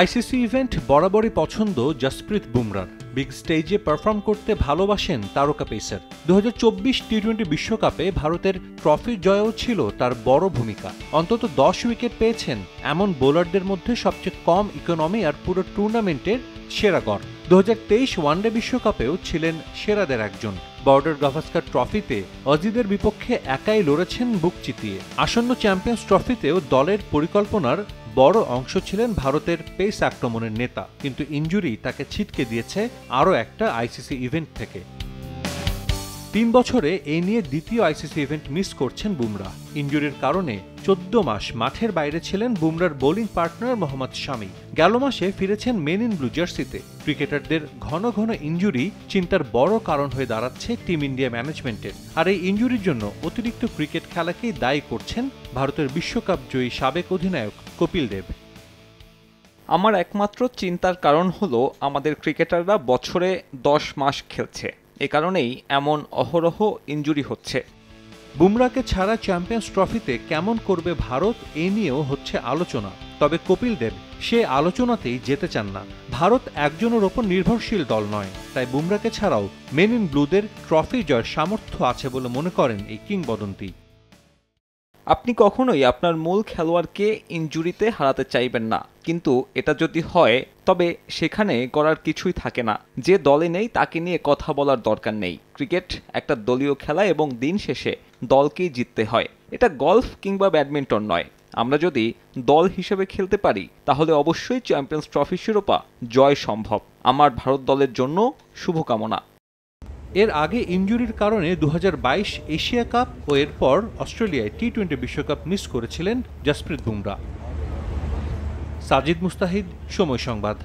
ICC event বরাবরই পছন্দ Jasprit বুমরার। Big স্টেজে পারফর্ম করতে ভালোবাসেন তারকা পেসার। 2024 টি-20 বিশ্বকাপে ভারতের ট্রফি জয়েও ছিল তার বড় ভূমিকা। অন্তত 10 উইকেট পেয়েছেন এমন বোলারদের মধ্যে সবচেয়ে কম ইকোনমি আর পুরো টুর্নামেন্টের সেরা গড়। 2023 ওয়ানডে বিশ্বকাপেও ছিলেন সেরাদের একজন। বর্ডার গাভাস্কার ট্রফিতে অজিদের বিপক্ষে একাই লড়েছেন বুক চিতিয়ে। আসন্ন চ্যাম্পিয়ন্স ট্রফিতেও দলের পরিকল্পনার বড় অংশ ছিলেন ভারতের পেস আক্রমণের নেতা, কিন্তু ইনজুরি তাকে ছিটকে দিয়েছে আরও একটা আইসিসি ইভেন্ট থেকে। 3 বছরে এই নিয়ে দ্বিতীয় আইসিসি ইভেন্ট মিস করছেন বুমরা। ইনজুরির কারণে 14 মাস মাঠের বাইরে ছিলেন বুমরার বোলিং পার্টনার মোহাম্মদ শামি। গেল মাসে ফিরেছেন মেন ইন ব্লু জার্সিতে। ক্রিকেটারদের ঘন ঘন ইনজুরি চিন্তার বড় কারণ হয়ে দাঁড়াচ্ছে টিম ইন্ডিয়া ম্যানেজমেন্টের। আর এই ইনজুরির জন্য অতিরিক্ত ক্রিকেট খেলাকেই দায়ী করছেন ভারতের বিশ্বকাপ জয়ী সাবেক অধিনায়ক কপিল দেব। আমার একমাত্র চিন্তার কারণ হলো আমাদের ক্রিকেটাররা বছরে 10 মাস খেলছে, এ কারণেই এমন অহরহ ইনজুরি হচ্ছে। বুমরাকে ছাড়া চ্যাম্পিয়ন্স ট্রফিতে কেমন করবে ভারত, এ নিয়েও হচ্ছে আলোচনা। তবে কপিল দেব সে আলোচনাতেই যেতে চান না। ভারত একজনের ওপর নির্ভরশীল দল নয়, তাই বুমরাকে ছাড়াও মেন ইন ব্লুদের ট্রফি জয়ের সামর্থ্য আছে বলে মনে করেন এই কিংবদন্তি। আপনি কখনোই আপনার মূল খেলোয়াড়কে ইনজুরিতে হারাতে চাইবেন না, কিন্তু এটা যদি হয় তবে সেখানে করার কিছুই থাকে না। যে দলে নেই তাকে নিয়ে কথা বলার দরকার নেই। ক্রিকেট একটা দলীয় খেলা এবং দিন শেষে দলকেই জিততে হয়। এটা গলফ কিংবা ব্যাডমিন্টন নয়। আমরা যদি দল হিসেবে খেলতে পারি তাহলে অবশ্যই চ্যাম্পিয়ন্স ট্রফি শিরোপা জয় সম্ভব। আমার ভারত দলের জন্য শুভকামনা। এর আগে ইনজুরির কারণে 2022 এশিয়া কাপ ও এরপর অস্ট্রেলিয়ায় টি-20 বিশ্বকাপ মিস করেছিলেন জসপ্রীত বুমরা। সাজিদ মুস্তাহিদ, সময় সংবাদ।